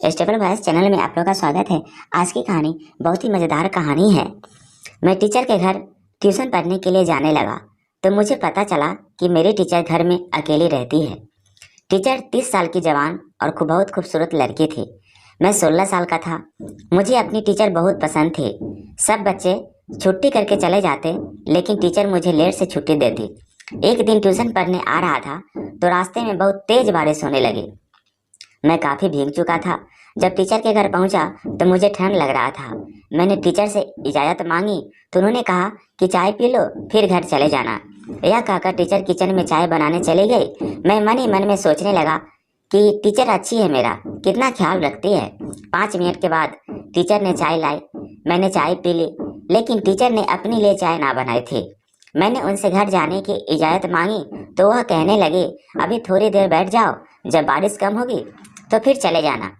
Stable voice channel में आप लोगों का स्वागत है। आज की कहानी बहुत ही मज़ेदार कहानी है। मैं टीचर के घर ट्यूशन पढ़ने के लिए जाने लगा तो मुझे पता चला कि मेरी टीचर घर में अकेली रहती है। टीचर 30 साल की जवान और बहुत खूबसूरत लड़की थी। मैं 16 साल का था। मुझे अपनी टीचर बहुत पसंद थी। सब बच्चे छुट्टी करके चले जाते, लेकिन टीचर मुझे लेट से छुट्टी देती। एक दिन ट्यूशन पढ़ने आ रहा था तो रास्ते में बहुत तेज बारिश होने लगी। मैं काफ़ी भीग चुका था। जब टीचर के घर पहुंचा तो मुझे ठंड लग रहा था। मैंने टीचर से इजाज़त मांगी तो उन्होंने कहा कि चाय पी लो फिर घर चले जाना। यह कहकर टीचर किचन में चाय बनाने चली गई। मैं मन ही मन में सोचने लगा कि टीचर अच्छी है, मेरा कितना ख्याल रखती है। 5 मिनट के बाद टीचर ने चाय लाई। मैंने चाय पी ली, लेकिन टीचर ने अपने लिए चाय ना बनाई थी। मैंने उनसे घर जाने की इजाज़त मांगी तो वह कहने लगे, अभी थोड़ी देर बैठ जाओ, जब बारिश कम होगी तो फिर चले जाना।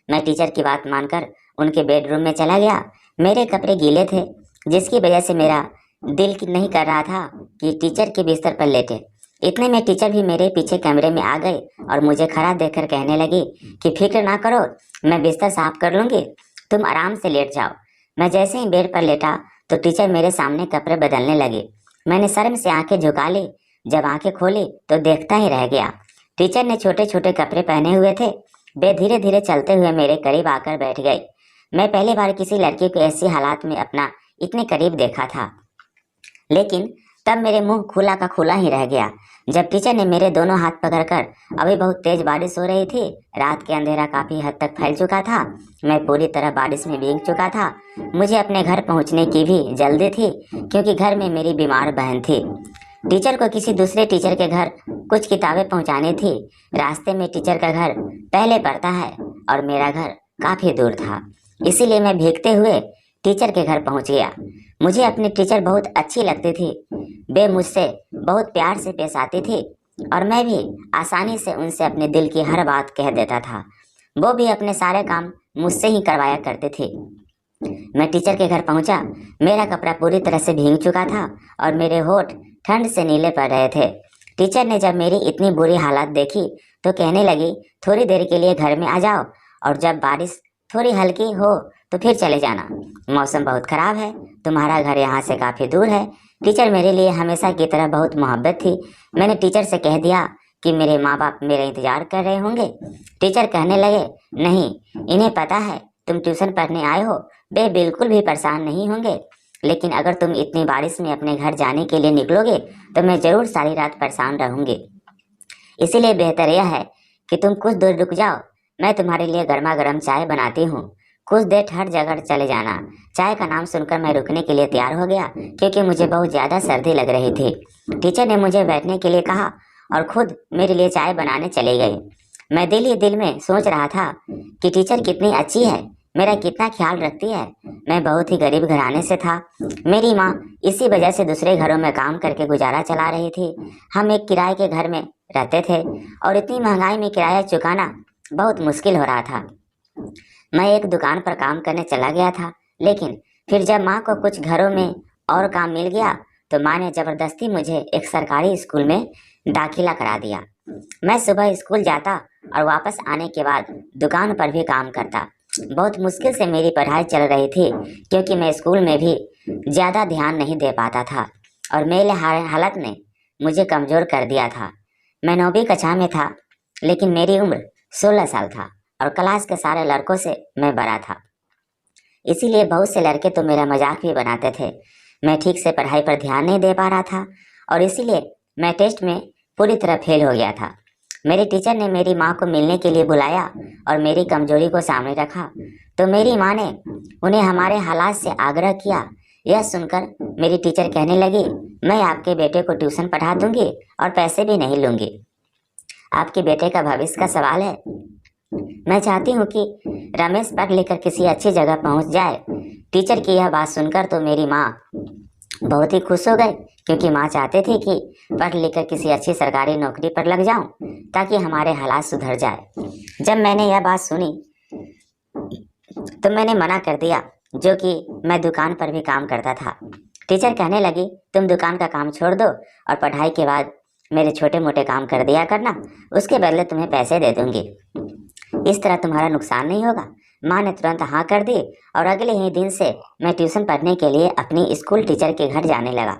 मैं टीचर की बात मानकर उनके बेडरूम में चला गया। मेरे कपड़े गीले थे, जिसकी वजह से मेरा दिल नहीं कर रहा था कि टीचर के बिस्तर पर लेटे। इतने में टीचर भी मेरे पीछे कमरे में आ गए और मुझे खड़ा देखकर कहने लगी कि फिक्र ना करो, मैं बिस्तर साफ कर लूँगी, तुम आराम से लेट जाओ। मैं जैसे ही बेड पर लेटा तो टीचर मेरे सामने कपड़े बदलने लगी। मैंने शर्म से आंखें झुका ली। जब आंखें खोली तो देखता ही रह गया। टीचर ने छोटे छोटे कपड़े पहने हुए थे। वे धीरे धीरे चलते हुए मेरे करीब आकर बैठ गई। मैं पहली बार किसी लड़की को ऐसी हालात में अपना इतने करीब देखा था, लेकिन तब मेरे मुंह खुला का खुला ही रह गया जब टीचर ने मेरे दोनों हाथ पकड़कर, अभी बहुत तेज बारिश हो रही थी, रात के अंधेरा काफ़ी हद तक फैल चुका था, मैं पूरी तरह बारिश में भीग चुका था। मुझे अपने घर पहुंचने की भी जल्दी थी क्योंकि घर में मेरी बीमार बहन थी। टीचर को किसी दूसरे टीचर के घर कुछ किताबें पहुंचानी थी। रास्ते में टीचर का घर पहले पड़ता है और मेरा घर काफ़ी दूर था, इसीलिए मैं भीगते हुए टीचर के घर पहुंच गया। मुझे अपनी टीचर बहुत अच्छी लगती थी। वे मुझसे बहुत प्यार से पेश आती थी और मैं भी आसानी से उनसे अपने दिल की हर बात कह देता था। वो भी अपने सारे काम मुझसे ही करवाया करते थे। मैं टीचर के घर पहुंचा। मेरा कपड़ा पूरी तरह से भीग चुका था और मेरे होठ ठंड से नीले पड़ रहे थे। टीचर ने जब मेरी इतनी बुरी हालत देखी तो कहने लगी, थोड़ी देर के लिए घर में आ जाओ और जब बारिश थोड़ी हल्की हो तो फिर चले जाना। मौसम बहुत ख़राब है, तुम्हारा घर यहाँ से काफ़ी दूर है। टीचर मेरे लिए हमेशा की तरह बहुत मोहब्बत थी। मैंने टीचर से कह दिया कि मेरे माँ बाप मेरा इंतज़ार कर रहे होंगे। टीचर कहने लगे, नहीं, इन्हें पता है तुम ट्यूशन पढ़ने आए हो, वे बिल्कुल भी परेशान नहीं होंगे, लेकिन अगर तुम इतनी बारिश में अपने घर जाने के लिए निकलोगे तो मैं ज़रूर सारी रात परेशान रहूँगी। इसीलिए बेहतर यह है कि तुम कुछ दूर रुक जाओ, मैं तुम्हारे लिए गर्मा गर्म चाय बनाती हूँ। कुछ देर ठहर जगह चले जाना। चाय का नाम सुनकर मैं रुकने के लिए तैयार हो गया क्योंकि मुझे बहुत ज़्यादा सर्दी लग रही थी। टीचर ने मुझे बैठने के लिए कहा और खुद मेरे लिए चाय बनाने चली गई। मैं दिल ही दिल में सोच रहा था कि टीचर कितनी अच्छी है, मेरा कितना ख्याल रखती है। मैं बहुत ही गरीब घराने से था। मेरी माँ इसी वजह से दूसरे घरों में काम करके गुजारा चला रही थी। हम एक किराए के घर में रहते थे और इतनी महंगाई में किराया चुकाना बहुत मुश्किल हो रहा था। मैं एक दुकान पर काम करने चला गया था, लेकिन फिर जब माँ को कुछ घरों में और काम मिल गया तो माँ ने ज़बरदस्ती मुझे एक सरकारी स्कूल में दाखिला करा दिया। मैं सुबह स्कूल जाता और वापस आने के बाद दुकान पर भी काम करता। बहुत मुश्किल से मेरी पढ़ाई चल रही थी क्योंकि मैं स्कूल में भी ज़्यादा ध्यान नहीं दे पाता था और मेरे हालत ने मुझे कमज़ोर कर दिया था। मैं 9वीं कक्षा में था, लेकिन मेरी उम्र 16 साल था और क्लास के सारे लड़कों से मैं बड़ा था। इसीलिए बहुत से लड़के तो मेरा मजाक भी बनाते थे। मैं ठीक से पढ़ाई पर ध्यान नहीं दे पा रहा था और इसीलिए मैं टेस्ट में पूरी तरह फेल हो गया था। मेरी टीचर ने मेरी माँ को मिलने के लिए बुलाया और मेरी कमजोरी को सामने रखा तो मेरी माँ ने उन्हें हमारे हालात से आग्रह किया। यह सुनकर मेरी टीचर कहने लगी, मैं आपके बेटे को ट्यूशन पढ़ा दूंगी और पैसे भी नहीं लूँगी। आपके बेटे का भविष्य का सवाल है। मैं चाहती हूँ कि रमेश पढ़ लिखकर किसी अच्छी जगह पहुँच जाए। टीचर की यह बात सुनकर तो मेरी माँ बहुत ही खुश हो गई क्योंकि माँ चाहते थे कि पढ़ लिखकर किसी अच्छी सरकारी नौकरी पर लग जाऊं ताकि हमारे हालात सुधर जाए। जब मैंने यह बात सुनी तो मैंने मना कर दिया, जो कि मैं दुकान पर भी काम करता था। टीचर कहने लगी, तुम दुकान का काम छोड़ दो और पढ़ाई के बाद मेरे छोटे मोटे काम कर दिया करना, उसके बदले तुम्हें पैसे दे दूंगी। इस तरह तुम्हारा नुकसान नहीं होगा। माँ ने तुरंत हाँ कर दी और अगले ही दिन से मैं ट्यूशन पढ़ने के लिए अपनी स्कूल टीचर के घर जाने लगा।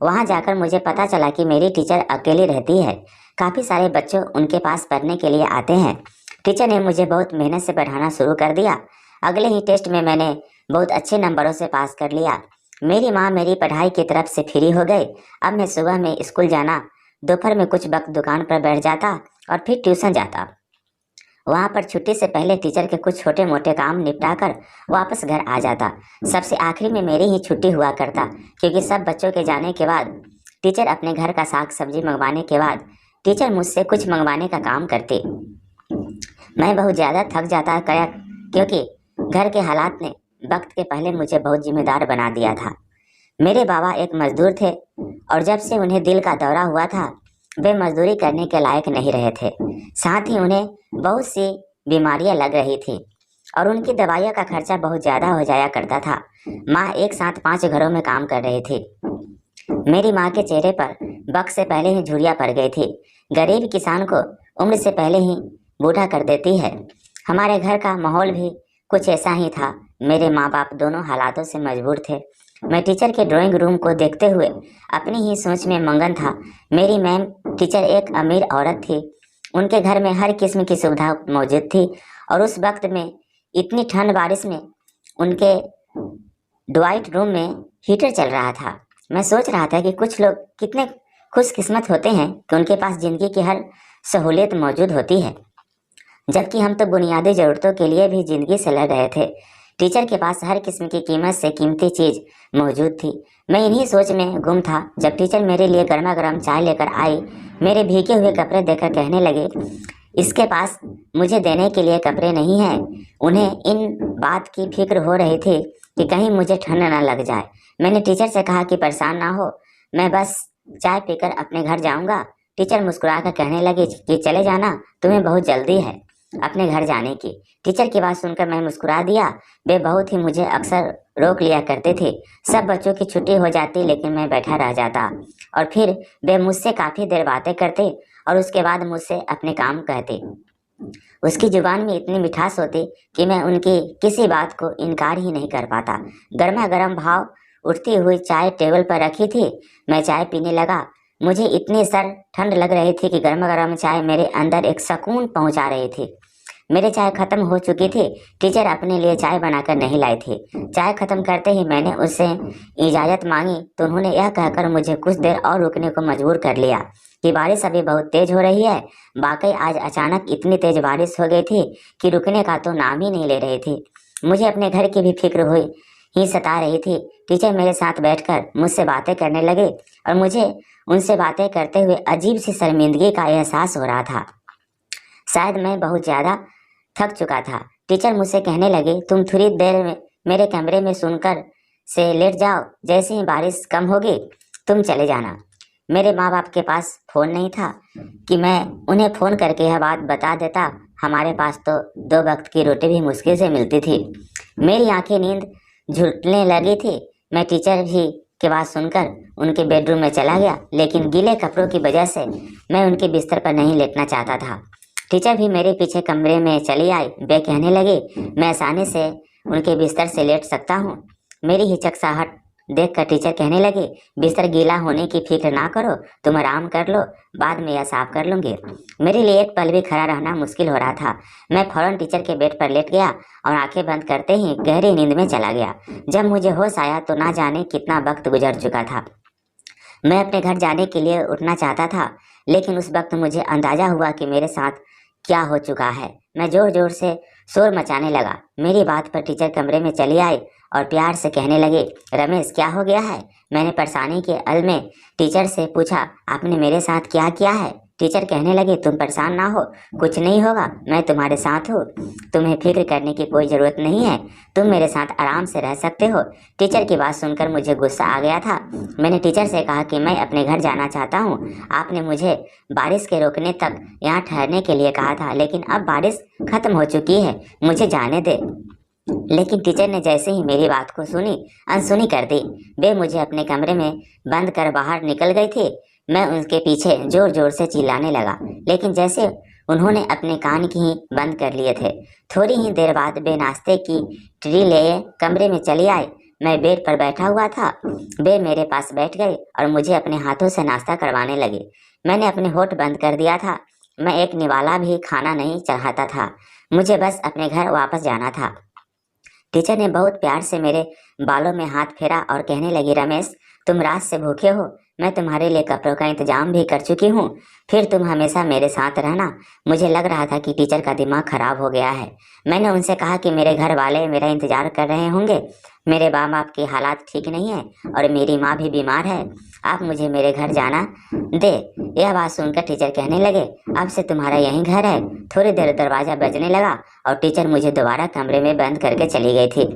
वहाँ जाकर मुझे पता चला कि मेरी टीचर अकेली रहती है। काफ़ी सारे बच्चों उनके पास पढ़ने के लिए आते हैं। टीचर ने मुझे बहुत मेहनत से पढ़ाना शुरू कर दिया। अगले ही टेस्ट में मैंने बहुत अच्छे नंबरों से पास कर लिया। मेरी माँ मेरी पढ़ाई की तरफ से फ्री हो गई। अब मैं सुबह में स्कूल जाना, दोपहर में कुछ वक्त दुकान पर बैठ जाता और फिर ट्यूशन जाता। वहाँ पर छुट्टी से पहले टीचर के कुछ छोटे मोटे काम निपटा कर वापस घर आ जाता। सबसे आखिरी में मेरी ही छुट्टी हुआ करता, क्योंकि सब बच्चों के जाने के बाद टीचर अपने घर का साग सब्जी मंगवाने के बाद टीचर मुझसे कुछ मंगवाने का काम करती। मैं बहुत ज़्यादा थक जाता गया, क्योंकि घर के हालात ने वक्त के पहले मुझे बहुत जिम्मेदार बना दिया था। मेरे बाबा एक मजदूर थे और जब से उन्हें दिल का दौरा हुआ था वे मजदूरी करने के लायक नहीं रहे थे। साथ ही उन्हें बहुत सी बीमारियां लग रही थी और उनकी दवाइयों का खर्चा बहुत ज़्यादा हो जाया करता था। माँ एक साथ 5 घरों में काम कर रही थी। मेरी माँ के चेहरे पर वक्त से पहले ही झुर्रियाँ पड़ गई थी। गरीब किसान को उम्र से पहले ही बूढ़ा कर देती है। हमारे घर का माहौल भी कुछ ऐसा ही था। मेरे माँ बाप दोनों हालातों से मजबूर थे। मैं टीचर के ड्राइंग रूम को देखते हुए अपनी ही सोच में मगन था। मेरी मैम टीचर एक अमीर औरत थी। उनके घर में हर किस्म की सुविधा मौजूद थी और उस वक्त में इतनी ठंड बारिश में उनके ड्राइंग रूम में हीटर चल रहा था। मैं सोच रहा था कि कुछ लोग कितने खुशकिस्मत होते हैं कि उनके पास ज़िंदगी की हर सहूलियत मौजूद होती है, जबकि हम तो बुनियादी ज़रूरतों के लिए भी ज़िंदगी से लड़ रहे थे। टीचर के पास हर किस्म की कीमत से कीमती चीज़ मौजूद थी। मैं इन्हीं सोच में गुम था जब टीचर मेरे लिए गर्मा गर्म चाय लेकर आई। मेरे भीगे हुए कपड़े देखकर कहने लगे, इसके पास मुझे देने के लिए कपड़े नहीं हैं। उन्हें इन बात की फिक्र हो रही थी कि कहीं मुझे ठंड न लग जाए। मैंने टीचर से कहा कि परेशान ना हो, मैं बस चाय पीकर अपने घर जाऊंगा। टीचर मुस्कुराकर कहने लगी कि चले जाना, तुम्हें बहुत जल्दी है अपने घर जाने की। टीचर की बात सुनकर मैं मुस्कुरा दिया। वे बहुत ही मुझे अक्सर रोक लिया करते थे। सब बच्चों की छुट्टी हो जाती लेकिन मैं बैठा रह जाता और फिर वे मुझसे काफ़ी देर बातें करते और उसके बाद मुझसे अपने काम कहते। उसकी जुबान में इतनी मिठास होती कि मैं उनकी किसी बात को इनकार ही नहीं कर पाता। गर्मा गर्म भाव उठती हुई चाय टेबल पर रखी थी। मैं चाय पीने लगा। मुझे इतनी सर ठंड लग रही थी कि गर्मा गर्म चाय मेरे अंदर एक सुकून पहुंचा रही थी। मेरी चाय खत्म हो चुकी थी। टीचर अपने लिए चाय बनाकर नहीं लाई थी। चाय खत्म करते ही मैंने उससे इजाज़त मांगी तो उन्होंने यह कहकर मुझे कुछ देर और रुकने को मजबूर कर लिया कि बारिश अभी बहुत तेज हो रही है। वाकई आज अचानक इतनी तेज बारिश हो गई थी कि रुकने का तो नाम ही नहीं ले रही थी। मुझे अपने घर की भी फिक्र हुई ही सता रही थी। टीचर मेरे साथ बैठकर मुझसे बातें करने लगे और मुझे उनसे बातें करते हुए अजीब सी शर्मिंदगी का एहसास हो रहा था। शायद मैं बहुत ज़्यादा थक चुका था। टीचर मुझसे कहने लगे, तुम थोड़ी देर में मेरे कमरे में सुनकर से लेट जाओ, जैसे ही बारिश कम होगी तुम चले जाना। मेरे माँ बाप के पास फ़ोन नहीं था कि मैं उन्हें फ़ोन करके यह बात बता देता। हमारे पास तो 2 वक्त की रोटी भी मुश्किल से मिलती थी। मेरी आंखें नींद झुलने लगी थी। मैं टीचर भी की बात सुनकर उनके बेडरूम में चला गया, लेकिन गीले कपड़ों की वजह से मैं उनके बिस्तर पर नहीं लेटना चाहता था। टीचर भी मेरे पीछे कमरे में चली आई। वे कहने लगे, मैं आसानी से उनके बिस्तर से लेट सकता हूँ। मेरी हिचकसाहट देखकर टीचर कहने लगे, बिस्तर गीला होने की फिक्र ना करो, तुम आराम कर लो, बाद में यह साफ कर लूँगी। मेरे लिए एक पल भी खड़ा रहना मुश्किल हो रहा था। मैं फौरन टीचर के बेड पर लेट गया और आंखें बंद करते ही गहरी नींद में चला गया। जब मुझे होश आया तो ना जाने कितना वक्त गुजर चुका था। मैं अपने घर जाने के लिए उठना चाहता था, लेकिन उस वक्त मुझे अंदाजा हुआ कि मेरे साथ क्या हो चुका है। मैं जोर जोर से शोर मचाने लगा। मेरी बात पर टीचर कमरे में चली आई और प्यार से कहने लगे, रमेश क्या हो गया है? मैंने परेशानी के अल में टीचर से पूछा, आपने मेरे साथ क्या किया है? टीचर कहने लगे, तुम परेशान ना हो, कुछ नहीं होगा, मैं तुम्हारे साथ हूँ, तुम्हें फिक्र करने की कोई ज़रूरत नहीं है, तुम मेरे साथ आराम से रह सकते हो। टीचर की बात सुनकर मुझे गुस्सा आ गया था। मैंने टीचर से कहा कि मैं अपने घर जाना चाहता हूँ। आपने मुझे बारिश के रोकने तक यहाँ ठहरने के लिए कहा था, लेकिन अब बारिश खत्म हो चुकी है, मुझे जाने दे। लेकिन टीचर ने जैसे ही मेरी बात को सुनी, अनसुनी कर दी। वे मुझे अपने कमरे में बंद कर बाहर निकल गई थी। मैं उनके पीछे जोर जोर से चिल्लाने लगा, लेकिन जैसे उन्होंने अपने कान की ही बंद कर लिए थे। थोड़ी ही देर बाद वे नाश्ते की ट्रे लिए कमरे में चली आई। मैं बेड पर बैठा हुआ था। वे मेरे पास बैठ गई और मुझे अपने हाथों से नाश्ता करवाने लगी। मैंने अपने होठ बंद कर दिया था। मैं एक निवाला भी खाना नहीं चाहता था। मुझे बस अपने घर वापस जाना था। टीचर ने बहुत प्यार से मेरे बालों में हाथ फेरा और कहने लगी, रमेश, तुम रात से भूखे हो। मैं तुम्हारे लिए कपड़ों का इंतजाम भी कर चुकी हूँ। फिर तुम हमेशा मेरे साथ रहना। मुझे लग रहा था कि टीचर का दिमाग खराब हो गया है। मैंने उनसे कहा कि मेरे घर वाले मेरा इंतजार कर रहे होंगे। मेरे माँ बाप की हालात ठीक नहीं है और मेरी माँ भी बीमार है। आप मुझे मेरे घर जाना दे। यह बात सुनकर टीचर कहने लगे, अब से तुम्हारा यही घर है। थोड़ी देर दरवाजा बजने लगा और टीचर मुझे दोबारा कमरे में बंद करके चली गई थी।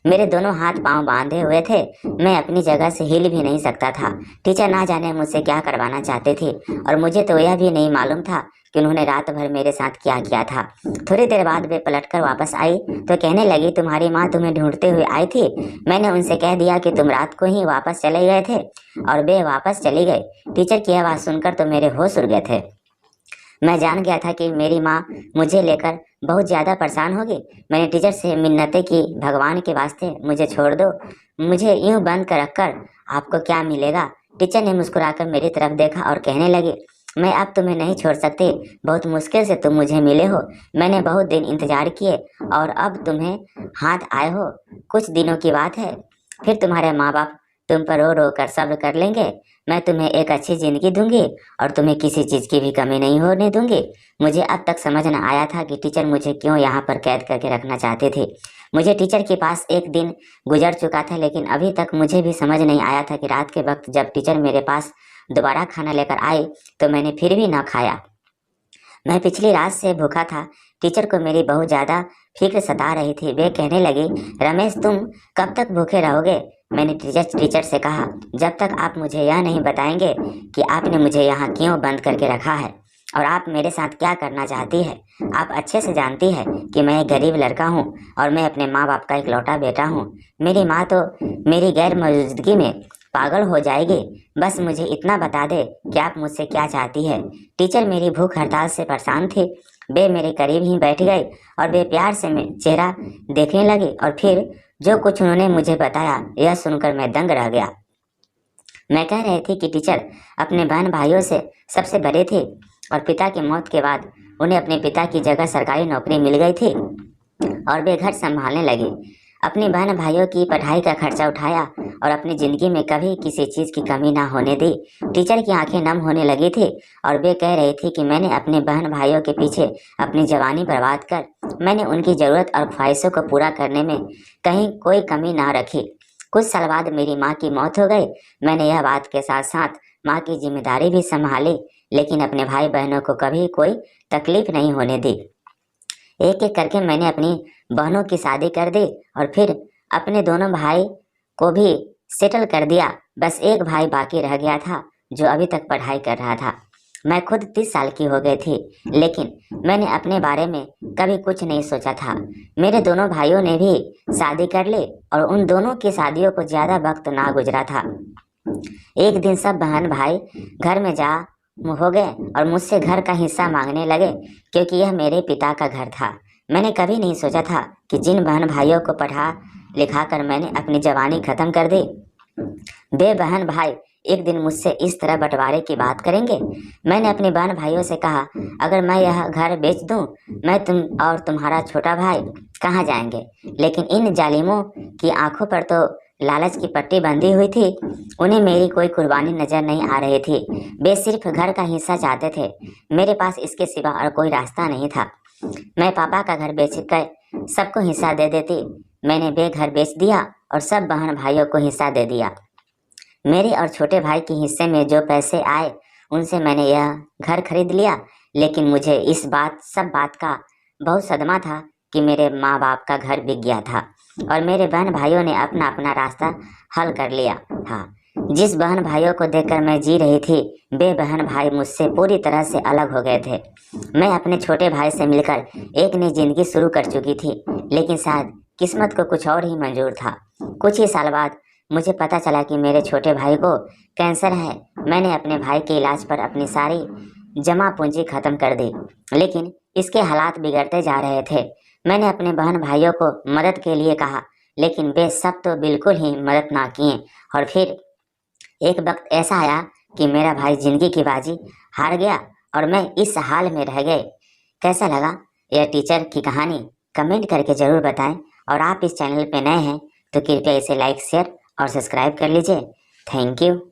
मेरे दोनों हाथ पांव बांधे हुए थे। मैं अपनी जगह से हिल भी नहीं सकता था। टीचर ना जाने मुझसे क्या करवाना चाहते थे और मुझे तो यह भी नहीं मालूम था कि उन्होंने रात भर मेरे साथ क्या किया था। थोड़ी देर बाद वे पलटकर वापस आई तो कहने लगी, तुम्हारी माँ तुम्हें ढूंढते हुए आई थी। मैंने उनसे कह दिया कि तुम रात को ही वापस चले गए थे और वे वापस चली गई। टीचर की आवाज़ सुनकर तो मेरे होश उड़ गए थे। मैं जान गया था कि मेरी माँ मुझे लेकर बहुत ज़्यादा परेशान होगी। मैंने टीचर से मिन्नतें की, भगवान के वास्ते मुझे छोड़ दो। मुझे यूं बंद कर रखकर आपको क्या मिलेगा। टीचर ने मुस्कुराकर मेरी तरफ देखा और कहने लगी, मैं अब तुम्हें नहीं छोड़ सकती। बहुत मुश्किल से तुम मुझे मिले हो। मैंने बहुत दिन इंतजार किए और अब तुम्हें हाथ आए हो। कुछ दिनों की बात है, फिर तुम्हारे माँ बाप तुम पर रो रो कर सब्र कर लेंगे। मैं तुम्हें एक अच्छी जिंदगी दूंगी और तुम्हें किसी चीज़ की भी कमी नहीं होने दूंगी। मुझे अब तक समझ न आया था कि टीचर मुझे क्यों यहाँ पर कैद करके रखना चाहते थे। मुझे टीचर के पास एक दिन गुजर चुका था, लेकिन अभी तक मुझे भी समझ नहीं आया था कि रात के वक्त जब टीचर मेरे पास दोबारा खाना लेकर आई तो मैंने फिर भी न खाया। मैं पिछली रात से भूखा था। टीचर को मेरी बहुत ज़्यादा फिक्र सता रही थी। वे कहने लगी, रमेश, तुम कब तक भूखे रहोगे। मैंने टीचर से कहा, जब तक आप मुझे यह नहीं बताएंगे कि आपने मुझे यहाँ क्यों बंद करके रखा है और आप मेरे साथ क्या करना चाहती है। आप अच्छे से जानती है कि मैं एक गरीब लड़का हूँ और मैं अपने माँ बाप का इकलौता बेटा हूँ। मेरी माँ तो मेरी गैर मौजूदगी में पागल हो जाएगी। बस मुझे इतना बता दे कि आप मुझसे क्या चाहती है। टीचर मेरी भूख हड़ताल से परेशान थी। वे मेरे करीब ही बैठ गई और वे प्यार से मेरा चेहरा देखने लगी और फिर जो कुछ उन्होंने मुझे बताया यह सुनकर मैं दंग रह गया। मैं कह रही थी कि टीचर अपने बहन भाइयों से सबसे बड़े थे और पिता की मौत के बाद उन्हें अपने पिता की जगह सरकारी नौकरी मिल गई थी और वे घर संभालने लगे। अपने बहन भाइयों की पढ़ाई का खर्चा उठाया और अपनी ज़िंदगी में कभी किसी चीज़ की कमी ना होने दी। टीचर की आंखें नम होने लगी थी और वे कह रही थी कि मैंने अपने बहन भाइयों के पीछे अपनी जवानी बर्बाद कर मैंने उनकी ज़रूरत और ख्वाहिशों को पूरा करने में कहीं कोई कमी ना रखी। कुछ साल बाद मेरी माँ की मौत हो गई। मैंने यह बात के साथ साथ माँ की जिम्मेदारी भी संभाली, लेकिन अपने भाई बहनों को कभी कोई तकलीफ नहीं होने दी। एक एक करके मैंने अपनी बहनों की शादी कर दी और फिर अपने दोनों भाई को भी सेटल कर दिया। बस एक भाई बाकी रह गया था जो अभी तक पढ़ाई कर रहा था। मैं खुद 30 साल की हो गई थी, लेकिन मैंने अपने बारे में कभी कुछ नहीं सोचा था। मेरे दोनों भाइयों ने भी शादी कर ली और उन दोनों की शादियों को ज़्यादा वक्त ना गुजरा था। एक दिन सब बहन भाई घर में जा हो गए और मुझसे घर का हिस्सा मांगने लगे, क्योंकि यह मेरे पिता का घर था। मैंने कभी नहीं सोचा था कि जिन बहन भाइयों को पढ़ा लिखा कर मैंने अपनी जवानी खत्म कर दी, वे बहन भाई एक दिन मुझसे इस तरह बंटवारे की बात करेंगे। मैंने अपने बहन भाइयों से कहा, अगर मैं यह घर बेच दूं, मैं तुम और तुम्हारा छोटा भाई कहाँ जाएंगे। लेकिन इन जालिमों की आंखों पर तो लालच की पट्टी बंधी हुई थी। उन्हें मेरी कोई कुर्बानी नजर नहीं आ रही थी। वे सिर्फ घर का हिस्सा चाहते थे। मेरे पास इसके सिवा और कोई रास्ता नहीं था। मैं पापा का घर बेच कर सबको हिस्सा दे देती। मैंने वे घर बेच दिया और सब बहन भाइयों को हिस्सा दे दिया। मेरे और छोटे भाई के हिस्से में जो पैसे आए उनसे मैंने यह घर खरीद लिया। लेकिन मुझे इस सब बात का बहुत सदमा था कि मेरे माँ बाप का घर बिक गया था और मेरे बहन भाइयों ने अपना अपना रास्ता हल कर लिया था। जिस बहन भाइयों को देखकर मैं जी रही थी, वे बहन भाई मुझसे पूरी तरह से अलग हो गए थे। मैं अपने छोटे भाई से मिलकर एक नई जिंदगी शुरू कर चुकी थी, लेकिन शायद किस्मत को कुछ और ही मंजूर था। कुछ ही साल बाद मुझे पता चला कि मेरे छोटे भाई को कैंसर है। मैंने अपने भाई के इलाज पर अपनी सारी जमा पूंजी खत्म कर दी, लेकिन इसके हालात बिगड़ते जा रहे थे। मैंने अपने बहन भाइयों को मदद के लिए कहा, लेकिन वे सब तो बिल्कुल ही मदद ना किए। और फिर एक वक्त ऐसा आया कि मेरा भाई जिंदगी की बाजी हार गया और मैं इस हाल में रह गए। कैसा लगा यह टीचर की कहानी? कमेंट करके ज़रूर बताएं। और आप इस चैनल पे नए हैं तो कृपया इसे लाइक, शेयर और सब्सक्राइब कर लीजिए। Thank you.